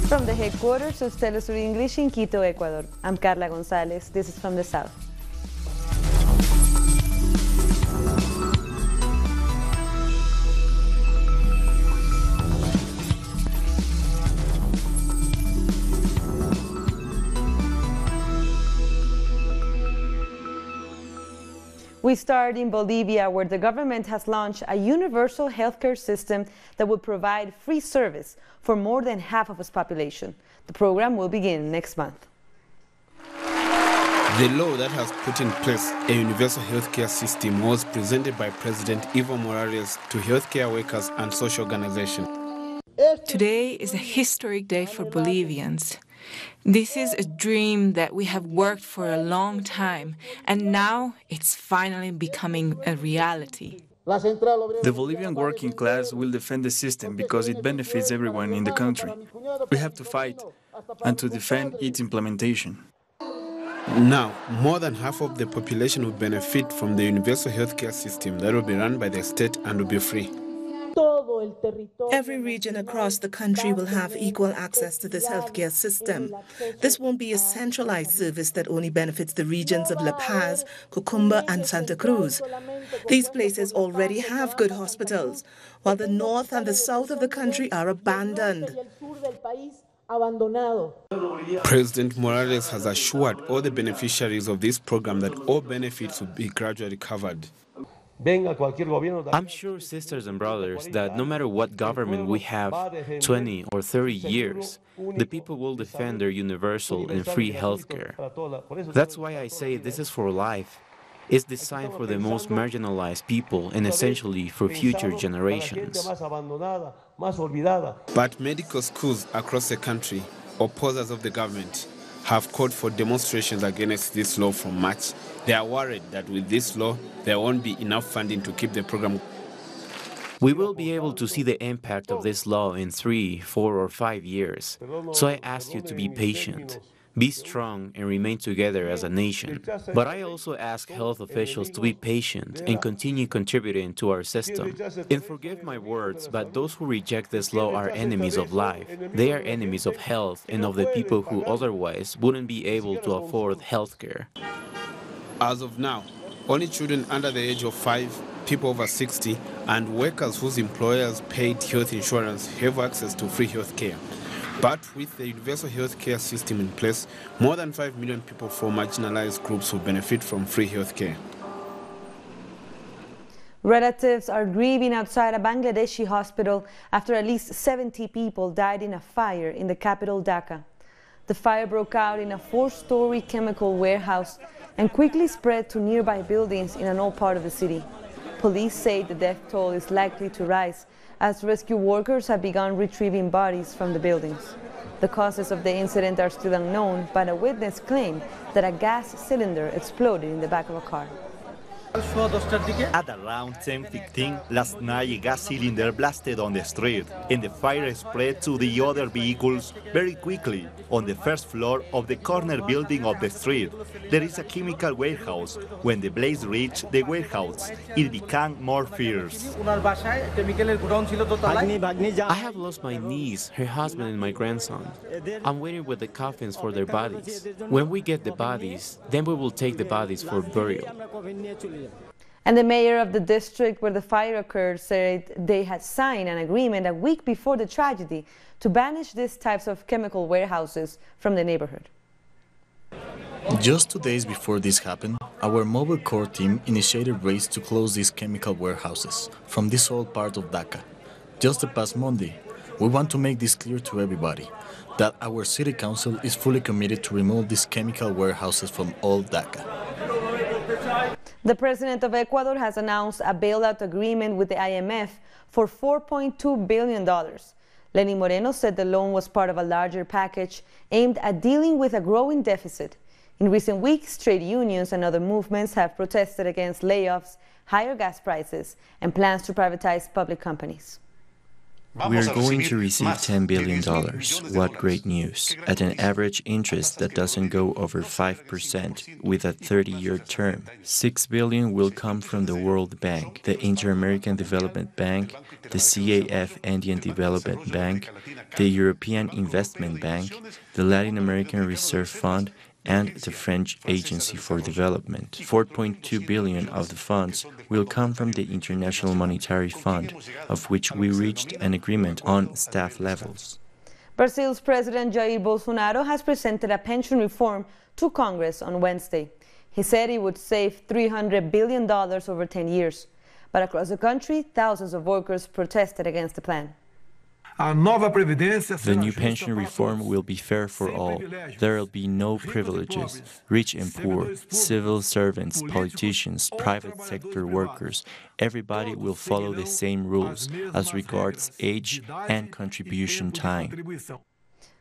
From the headquarters of Telesur English in Quito, Ecuador, I'm Carla Gonzalez. This is from the South. We start in Bolivia, where the government has launched a universal healthcare system that will provide free service for more than half of its population. The program will begin next month. The law that has put in place a universal healthcare system was presented by President Evo Morales to healthcare workers and social organizations. Today is a historic day for Bolivians. This is a dream that we have worked for a long time, and now it's finally becoming a reality. The Bolivian working class will defend the system because it benefits everyone in the country. We have to fight and to defend its implementation. Now, more than half of the population will benefit from the universal healthcare system that will be run by the state and will be free. Every region across the country will have equal access to this healthcare system. This won't be a centralized service that only benefits the regions of La Paz, Cocumba, and Santa Cruz. These places already have good hospitals, while the north and the south of the country are abandoned. President Morales has assured all the beneficiaries of this program that all benefits will be gradually covered. I'm sure, sisters and brothers, that no matter what government we have, 20 or 30 years, the people will defend their universal and free healthcare. That's why I say this is for life. It's designed for the most marginalized people and essentially for future generations. But medical schools across the country, opposers of the government, have called for demonstrations against this law from March. They are worried that with this law, there won't be enough funding to keep the program. We will be able to see the impact of this law in 3, 4, or 5 years. So I ask you to be patient, be strong, and remain together as a nation. But I also ask health officials to be patient and continue contributing to our system. And forgive my words, but those who reject this law are enemies of life. They are enemies of health and of the people who otherwise wouldn't be able to afford health care. As of now, only children under the age of 5, people over 60, and workers whose employers paid health insurance have access to free health care. But with the universal health care system in place, more than 5 million people from marginalized groups will benefit from free health care. Relatives are grieving outside a Bangladeshi hospital after at least 70 people died in a fire in the capital, Dhaka. The fire broke out in a 4-story chemical warehouse and quickly spread to nearby buildings in an old part of the city. Police say the death toll is likely to rise as rescue workers have begun retrieving bodies from the buildings. The causes of the incident are still unknown, but a witness claimed that a gas cylinder exploded in the back of a car. At around 10:15 last night, a gas cylinder blasted on the street, and the fire spread to the other vehicles very quickly. On the first floor of the corner building of the street, there is a chemical warehouse. When the blaze reached the warehouse, it became more fierce. I have lost my niece, her husband, and my grandson. I'm waiting with the coffins for their bodies. When we get the bodies, then we will take the bodies for burial. And the mayor of the district where the fire occurred said they had signed an agreement a week before the tragedy to banish these types of chemical warehouses from the neighborhood. Just 2 days before this happened, our mobile core team initiated raids to close these chemical warehouses from this old part of Dhaka. Just the past Monday, we want to make this clear to everybody, that our city council is fully committed to remove these chemical warehouses from old Dhaka. The president of Ecuador has announced a bailout agreement with the IMF for $4.2 billion. Lenin Moreno said the loan was part of a larger package aimed at dealing with a growing deficit. In recent weeks, trade unions and other movements have protested against layoffs, higher gas prices, and plans to privatize public companies. We are going to receive $10 billion. What great news. At an average interest that doesn't go over 5% with a 30-year term. $6 billion will come from the World Bank, the Inter-American Development Bank, the CAF Andean Development Bank, the European Investment Bank, the Latin American Reserve Fund, and the French Agency for Development. 4.2 billion of the funds will come from the International Monetary Fund, of which we reached an agreement on staff levels. Brazil's President Jair Bolsonaro has presented a pension reform to Congress on Wednesday. He said he would save $300 billion over 10 years. But across the country, thousands of workers protested against the plan. The new pension reform will be fair for all. There will be no privileges. Rich and poor, civil servants, politicians, private sector workers, everybody will follow the same rules as regards age and contribution time.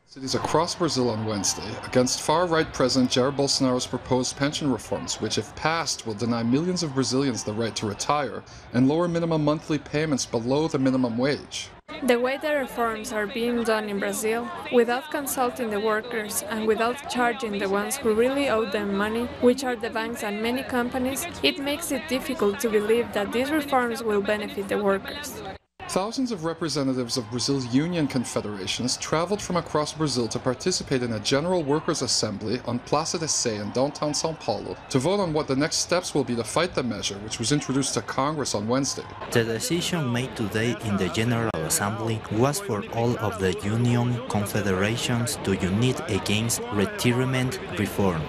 Cities across Brazil on Wednesday against far-right President Jair Bolsonaro's proposed pension reforms, which if passed will deny millions of Brazilians the right to retire and lower minimum monthly payments below the minimum wage. The way the reforms are being done in Brazil, without consulting the workers and without charging the ones who really owe them money, which are the banks and many companies, it makes it difficult to believe that these reforms will benefit the workers. Thousands of representatives of Brazil's union confederations traveled from across Brazil to participate in a general workers' assembly on Praça de Sé in downtown São Paulo to vote on what the next steps will be to fight the measure, which was introduced to Congress on Wednesday. The decision made today in the General Assembly was for all of the union confederations to unite against retirement reform.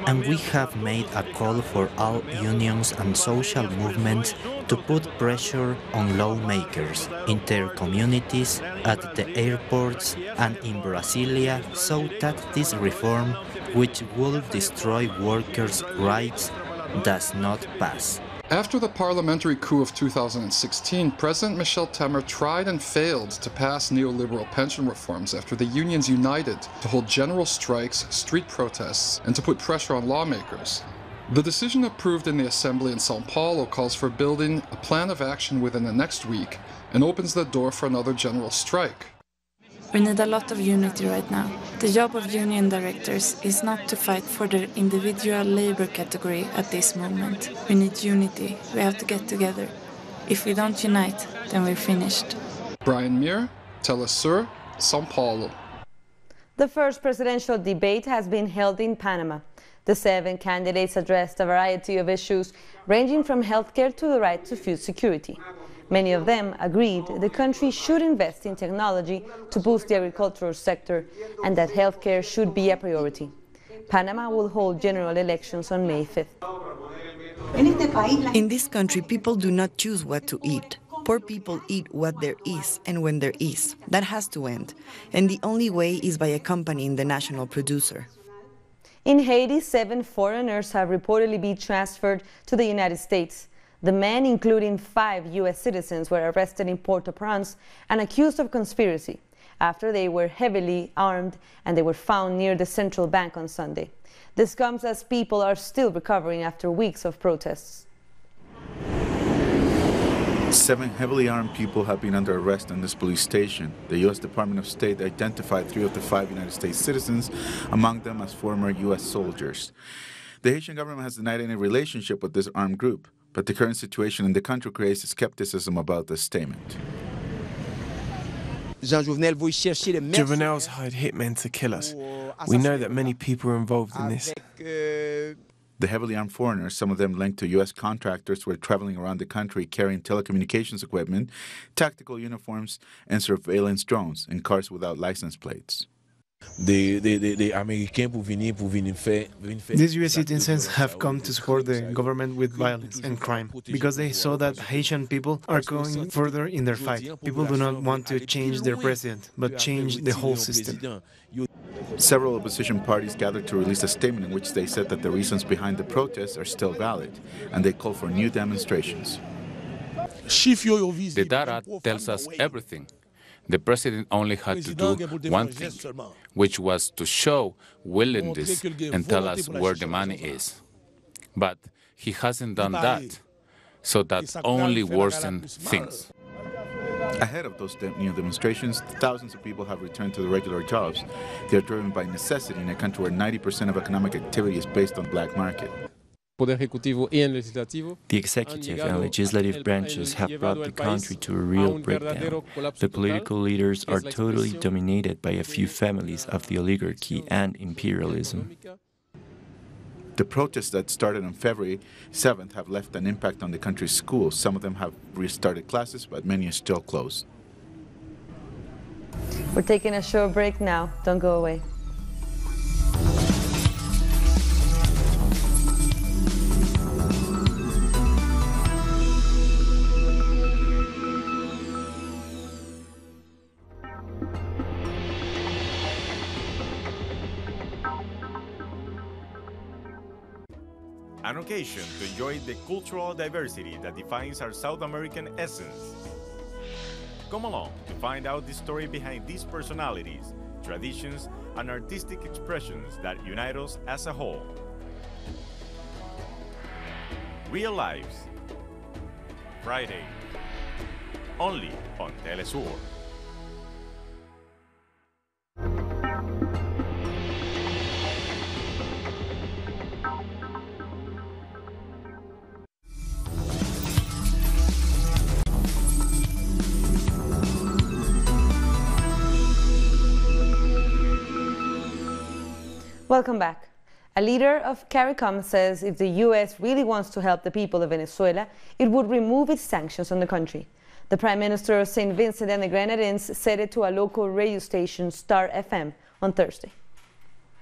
And we have made a call for all unions and social movements to put pressure on lawmakers in their communities, at the airports and in Brasilia, so that this reform, which will destroy workers' rights, does not pass. After the parliamentary coup of 2016, President Michel Temer tried and failed to pass neoliberal pension reforms after the unions united to hold general strikes, street protests, and to put pressure on lawmakers. The decision approved in the Assembly in São Paulo calls for building a plan of action within the next week and opens the door for another general strike. We need a lot of unity right now. The job of union directors is not to fight for their individual labor category at this moment. We need unity. We have to get together. If we don't unite, then we're finished. Brian Mir, Telesur, São Paulo. The first presidential debate has been held in Panama. The 7 candidates addressed a variety of issues, ranging from healthcare to the right to food security. Many of them agreed the country should invest in technology to boost the agricultural sector and that healthcare should be a priority. Panama will hold general elections on May 5th. In this country, people do not choose what to eat. Poor people eat what there is and when there is. That has to end. And the only way is by accompanying the national producer. In Haiti, 7 foreigners have reportedly been transferred to the United States. The men, including 5 U.S. citizens, were arrested in Port-au-Prince and accused of conspiracy after they were heavily armed and they were found near the central bank on Sunday. This comes as people are still recovering after weeks of protests. 7 heavily armed people have been under arrest in this police station. The U.S. Department of State identified 3 of the 5 United States citizens, among them as former U.S. soldiers. The Haitian government has denied any relationship with this armed group, but the current situation in the country creates skepticism about this statement. Juvenals hired hitmen to kill us. We know that many people are involved in this. The heavily armed foreigners, some of them linked to U.S. contractors, were traveling around the country carrying telecommunications equipment, tactical uniforms, and surveillance drones in cars without license plates. These U.S. citizens have come to support the government with violence and crime because they saw that Haitian people are going further in their fight. People do not want to change their president, but change the whole system. Several opposition parties gathered to release a statement in which they said that the reasons behind the protests are still valid, and they call for new demonstrations. The data tells us everything. The president only had to do one thing, which was to show willingness and tell us where the money is. But he hasn't done that, so that only worsens things. Ahead of those demonstrations, thousands of people have returned to their regular jobs. They are driven by necessity in a country where 90% of economic activity is based on black market. The executive and legislative branches have brought the country to a real breakdown. The political leaders are totally dominated by a few families of the oligarchy and imperialism. The protests that started on February 7th have left an impact on the country's schools. Some of them have restarted classes, but many are still closed. We're taking a short break now. Don't go away. An occasion to enjoy the cultural diversity that defines our South American essence. Come along to find out the story behind these personalities, traditions, and artistic expressions that unite us as a whole. Real Lives, Friday, only on Telesur. Welcome back. A leader of CARICOM says if the U.S. really wants to help the people of Venezuela, it would remove its sanctions on the country. The Prime Minister of St. Vincent and the Grenadines said it to a local radio station, Star FM, on Thursday.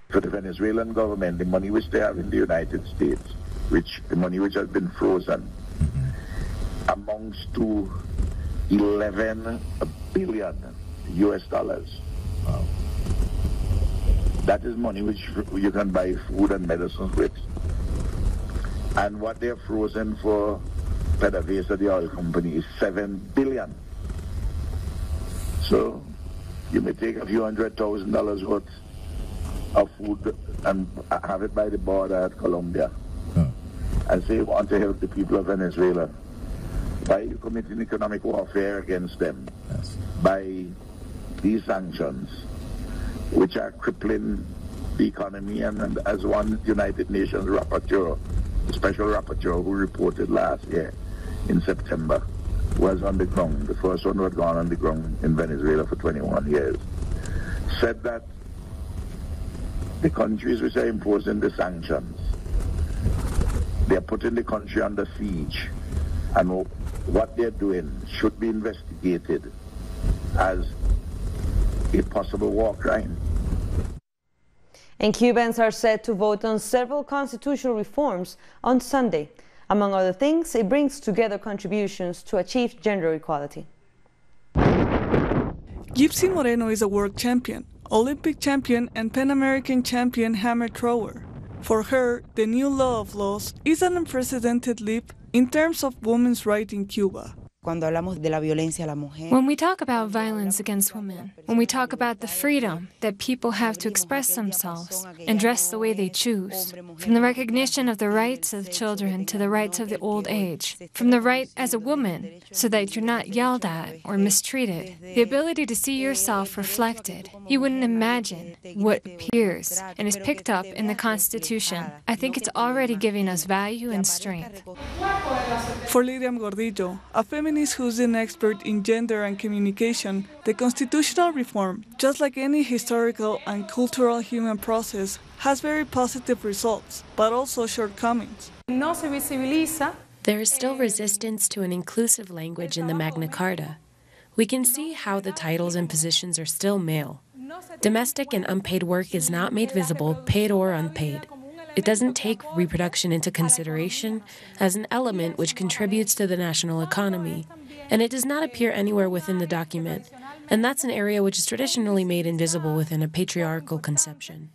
For the Venezuelan government, the money which they have in the United States, the money which has been frozen, amounts to 11 billion US dollars. Wow. That is money which you can buy food and medicines with. And what they're frozen for PDVSA, the oil company, is 7 billion. So you may take a few $100,000 worth of food and have it by the border at Colombia and say you want to help the people of Venezuela. By you committing economic warfare against them, by these sanctions, which are crippling the economy, and as one United Nations rapporteur, the special rapporteur who reported last year in September, was on the ground, the first one who had gone on the ground in Venezuela for 21 years, said that the countries which are imposing the sanctions, they are putting the country under siege, and what they're doing should be investigated as a possible war crime. And Cubans are set to vote on several constitutional reforms on Sunday. Among other things, it brings together contributions to achieve gender equality. Gypsy Moreno is a world champion, Olympic champion, and Pan American champion hammer thrower. For her, the new law of laws is an unprecedented leap in terms of women's rights in Cuba. When we talk about violence against women, when we talk about the freedom that people have to express themselves and dress the way they choose, from the recognition of the rights of children to the rights of the old age, from the right as a woman so that you're not yelled at or mistreated, the ability to see yourself reflected, you wouldn't imagine what appears and is picked up in the Constitution. I think it's already giving us value and strength. For Lidiam Gordillo, a feminist who's an expert in gender and communication, the constitutional reform, just like any historical and cultural human process, has very positive results, but also shortcomings. There is still resistance to an inclusive language in the Magna Carta. We can see how the titles and positions are still male. Domestic and unpaid work is not made visible, paid or unpaid. It doesn't take reproduction into consideration as an element which contributes to the national economy, and it does not appear anywhere within the document, and that's an area which is traditionally made invisible within a patriarchal conception.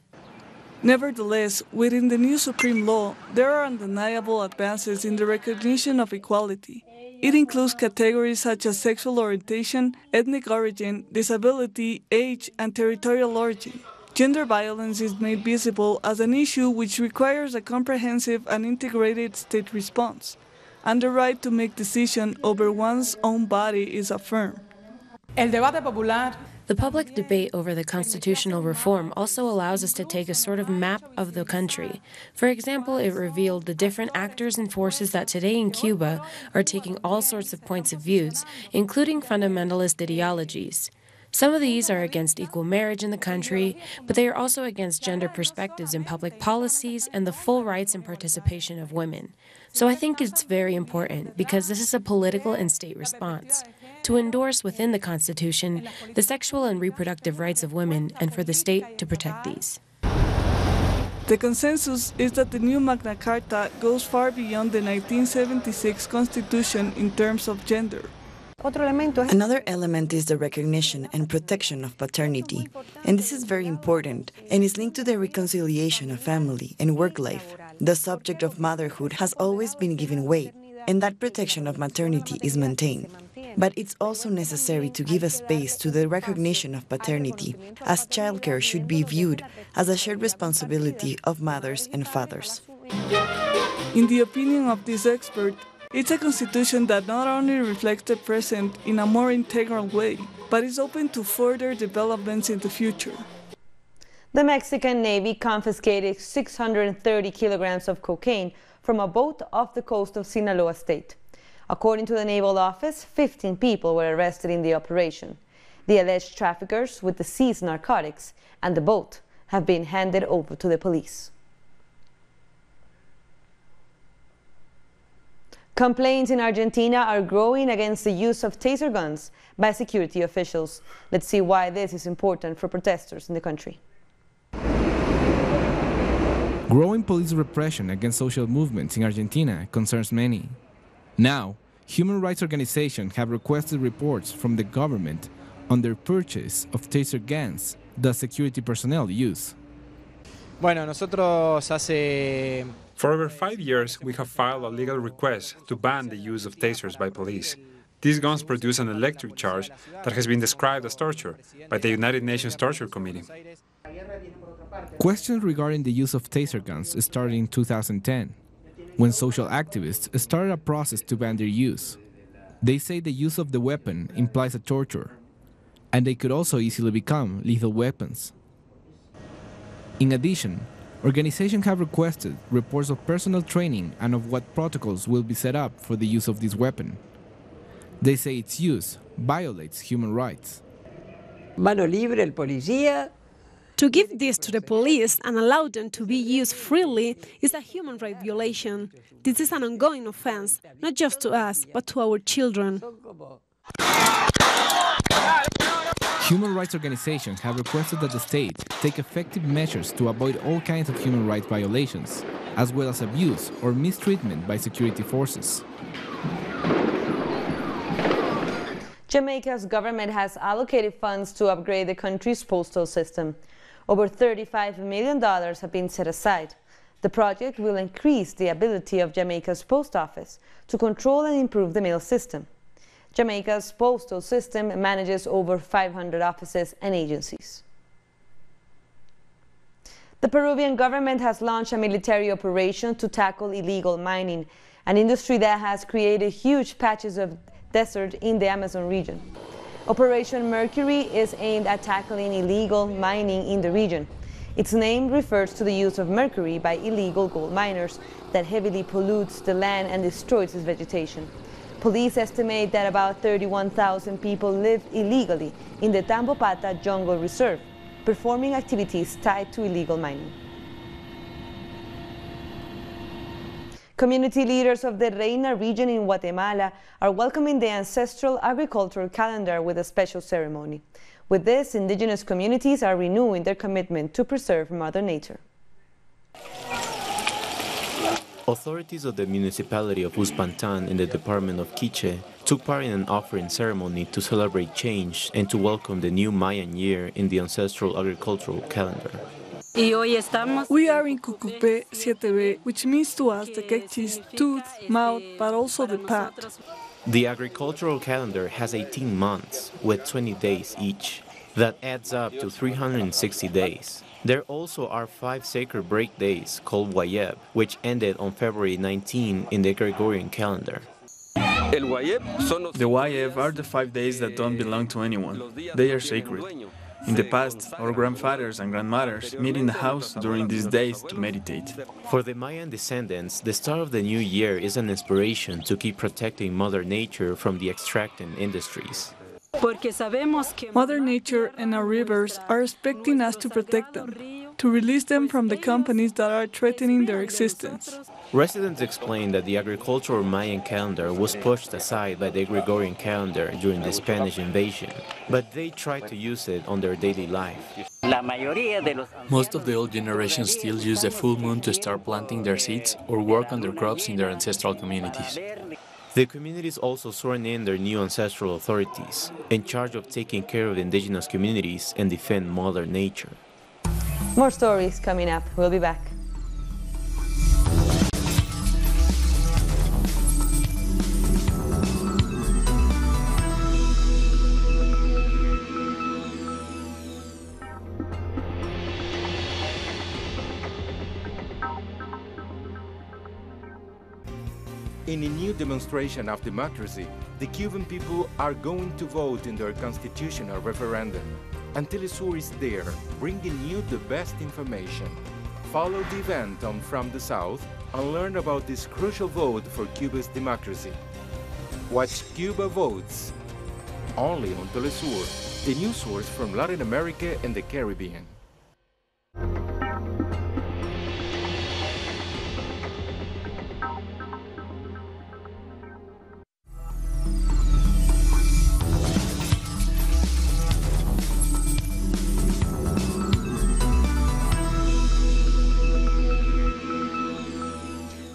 Nevertheless, within the new Supreme Law, there are undeniable advances in the recognition of equality. It includes categories such as sexual orientation, ethnic origin, disability, age, and territorial origin. Gender violence is made visible as an issue which requires a comprehensive and integrated state response, and the right to make decisions over one's own body is affirmed. The public debate over the constitutional reform also allows us to take a sort of map of the country. For example, it revealed the different actors and forces that today in Cuba are taking all sorts of points of views, including fundamentalist ideologies. Some of these are against equal marriage in the country, but they are also against gender perspectives in public policies and the full rights and participation of women. So I think it's very important, because this is a political and state response, to endorse within the Constitution the sexual and reproductive rights of women and for the state to protect these. The consensus is that the new Magna Carta goes far beyond the 1976 Constitution in terms of gender. Another element is the recognition and protection of paternity, and this is very important and is linked to the reconciliation of family and work life. The subject of motherhood has always been given weight, and that protection of maternity is maintained. But it's also necessary to give a space to the recognition of paternity, as childcare should be viewed as a shared responsibility of mothers and fathers. In the opinion of this expert, it's a constitution that not only reflects the present in a more integral way, but is open to further developments in the future. The Mexican Navy confiscated 630 kilograms of cocaine from a boat off the coast of Sinaloa State. According to the Naval Office, 15 people were arrested in the operation. The alleged traffickers with the seized narcotics and the boat have been handed over to the police. Complaints in Argentina are growing against the use of taser guns by security officials. Let's see why this is important for protesters in the country. Growing police repression against social movements in Argentina concerns many. Now, human rights organizations have requested reports from the government on their purchase of taser guns that security personnel use. For over 5 years, we have filed a legal request to ban the use of tasers by police. These guns produce an electric charge that has been described as torture by the United Nations Torture Committee. Questions regarding the use of taser guns started in 2010, when social activists started a process to ban their use. They say the use of the weapon implies a torture, and they could also easily become lethal weapons. In addition, organizations have requested reports of personal training and of what protocols will be set up for the use of this weapon. They say its use violates human rights. Mano libre el policía. To give this to the police and allow them to be used freely is a human rights violation. This is an ongoing offense, not just to us, but to our children. Human rights organizations have requested that the state take effective measures to avoid all kinds of human rights violations, as well as abuse or mistreatment by security forces. Jamaica's government has allocated funds to upgrade the country's postal system. Over $35 million have been set aside. The project will increase the ability of Jamaica's post office to control and improve the mail system. Jamaica's postal system manages over 500 offices and agencies. The Peruvian government has launched a military operation to tackle illegal mining, an industry that has created huge patches of desert in the Amazon region. Operation Mercury is aimed at tackling illegal mining in the region. Its name refers to the use of mercury by illegal gold miners that heavily pollutes the land and destroys its vegetation. Police estimate that about 31,000 people live illegally in the Tambopata Jungle Reserve, performing activities tied to illegal mining. Community leaders of the Reina region in Guatemala are welcoming the ancestral agricultural calendar with a special ceremony. With this, indigenous communities are renewing their commitment to preserve Mother Nature. Authorities of the municipality of Uspantan in the department of Quiche took part in an offering ceremony to celebrate change and to welcome the new Mayan year in the ancestral agricultural calendar. We are in Cucupe 7B, which means to us the Quechis tooth, mouth, but also the path. The agricultural calendar has 18 months, with 20 days each. That adds up to 360 days. There also are 5 sacred break days called Wayeb, which ended on February 19 in the Gregorian calendar. The YF are the 5 days that don't belong to anyone. They are sacred. In the past, our grandfathers and grandmothers meet in the house during these days to meditate. For the Mayan descendants, the start of the new year is an inspiration to keep protecting Mother Nature from the extracting industries. Mother Nature and our rivers are expecting us to protect them, to release them from the companies that are threatening their existence. Residents explain that the agricultural Mayan calendar was pushed aside by the Gregorian calendar during the Spanish invasion, but they tried to use it on their daily life. Most of the old generation still use the full moon to start planting their seeds or work on their crops in their ancestral communities. The communities also sworn in their new ancestral authorities, in charge of taking care of the indigenous communities and defend Mother Nature. More stories coming up. We'll be back. In a new demonstration of democracy, the Cuban people are going to vote in their constitutional referendum. And Telesur is there, bringing you the best information. Follow the event on From the South and learn about this crucial vote for Cuba's democracy. Watch Cuba Votes, only on Telesur, the news source from Latin America and the Caribbean.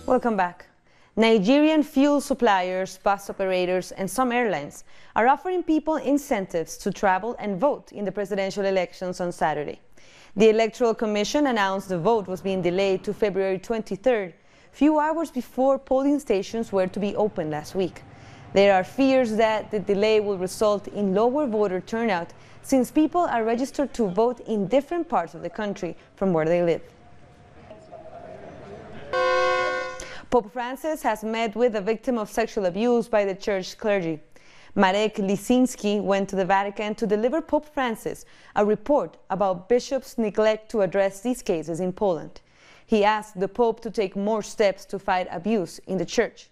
Welcome back. Nigerian fuel suppliers, bus operators, and some airlines are offering people incentives to travel and vote in the presidential elections on Saturday. The Electoral Commission announced the vote was being delayed to February 23rd, few hours before polling stations were to be opened last week. There are fears that the delay will result in lower voter turnout since people are registered to vote in different parts of the country from where they live. Pope Francis has met with a victim of sexual abuse by the church clergy. Marek Lisinski went to the Vatican to deliver Pope Francis a report about bishops' neglect to address these cases in Poland. He asked the Pope to take more steps to fight abuse in the church.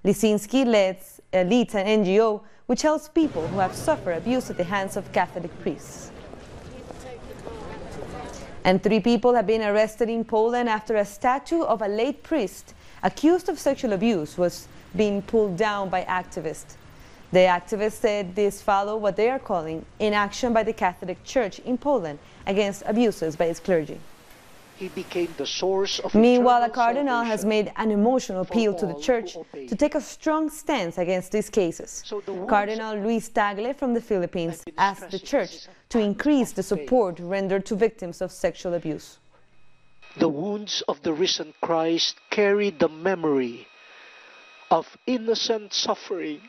Lisinski leads an NGO which helps people who have suffered abuse at the hands of Catholic priests. And 3 people have been arrested in Poland after a statue of a late priest accused of sexual abuse was being pulled down by activists. The activists said this followed what they are calling inaction by the Catholic Church in Poland against abuses by its clergy. He became the source of Meanwhile, a cardinal has made an emotional appeal to the church to take a strong stance against these cases. Cardinal Luis Tagle from the Philippines asked the church to increase the support rendered to victims of sexual abuse. The wounds of the risen Christ carry the memory of innocent suffering,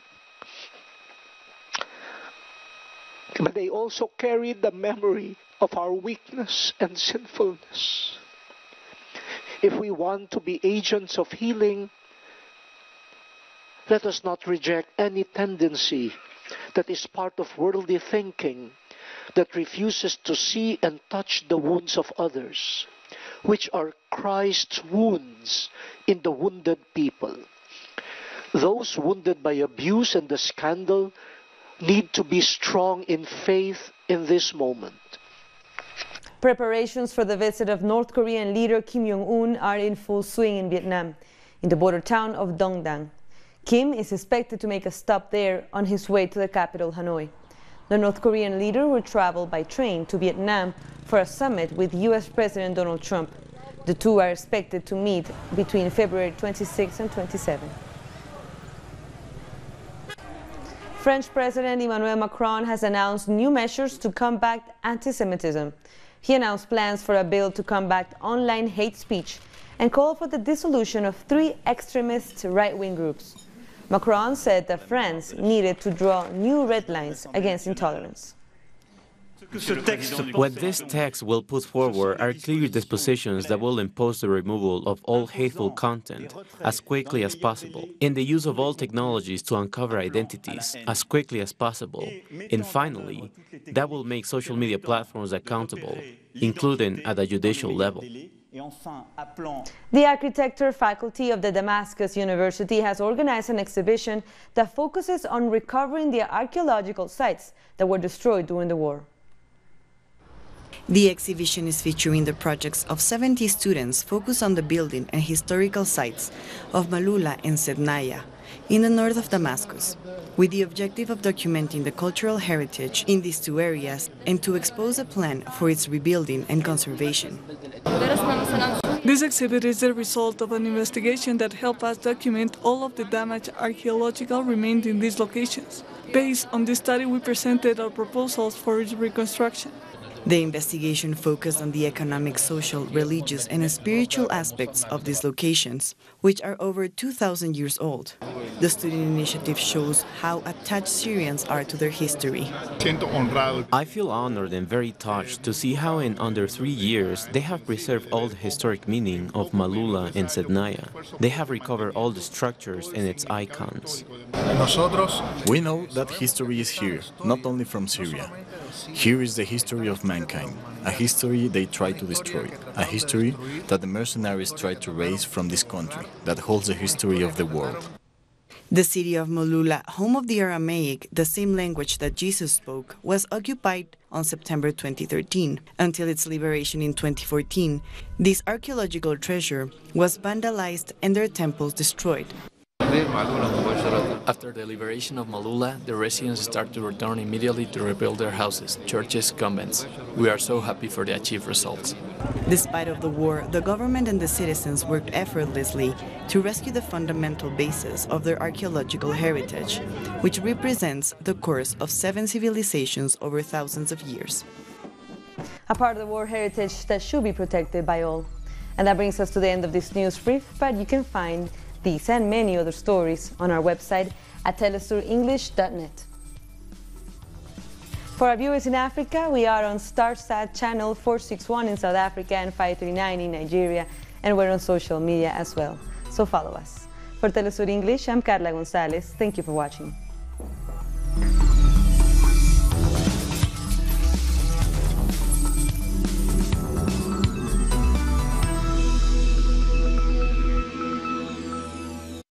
but they also carry the memory of our weakness and sinfulness. If we want to be agents of healing, let us not reject any tendency that is part of worldly thinking that refuses to see and touch the wounds of others, which are Christ's wounds in the wounded people. Those wounded by abuse and the scandal need to be strong in faith in this moment. Preparations for the visit of North Korean leader Kim Jong-un are in full swing in Vietnam, in the border town of Dong Dang. Kim is expected to make a stop there on his way to the capital, Hanoi. The North Korean leader will travel by train to Vietnam for a summit with U.S. President Donald Trump. The two are expected to meet between February 26 and 27. French President Emmanuel Macron has announced new measures to combat anti-Semitism. He announced plans for a bill to combat online hate speech and called for the dissolution of 3 extremist right-wing groups. Macron said that France needed to draw new red lines against intolerance. What this text will put forward are clear dispositions that will impose the removal of all hateful content as quickly as possible, and the use of all technologies to uncover identities as quickly as possible, and finally, that will make social media platforms accountable, including at the judicial level. The architecture faculty of the Damascus University has organized an exhibition that focuses on recovering the archaeological sites that were destroyed during the war. The exhibition is featuring the projects of 70 students focused on the building and historical sites of Malula and Sednaya in the north of Damascus, with the objective of documenting the cultural heritage in these two areas and to expose a plan for its rebuilding and conservation. This exhibit is the result of an investigation that helped us document all of the damaged archaeological remains in these locations. Based on this study, we presented our proposals for its reconstruction. The investigation focused on the economic, social, religious, and spiritual aspects of these locations, which are over 2,000 years old. The student initiative shows how attached Syrians are to their history. I feel honored and very touched to see how in under 3 years they have preserved all the historic meaning of Malula and Sednaya. They have recovered all the structures and its icons. We know that history is here, not only from Syria. Here is the history of mankind, a history they tried to destroy, a history that the mercenaries tried to erase from this country, that holds the history of the world. The city of Malula, home of the Aramaic, the same language that Jesus spoke, was occupied on September 2013. Until its liberation in 2014, this archaeological treasure was vandalized and their temples destroyed. After the liberation of Malula, the residents started to return immediately to rebuild their houses, churches, convents. We are so happy for the achieved results. Despite of the war, the government and the citizens worked effortlessly to rescue the fundamental basis of their archaeological heritage, which represents the course of 7 civilizations over thousands of years. A part of the war heritage that should be protected by all. And that brings us to the end of this news brief, but you can find these and many other stories on our website at telesurenglish.net. For our viewers in Africa, we are on StarSat channel 461 in South Africa and 539 in Nigeria, and we're on social media as well. So follow us. For Telesur English, I'm Carla Gonzalez. Thank you for watching.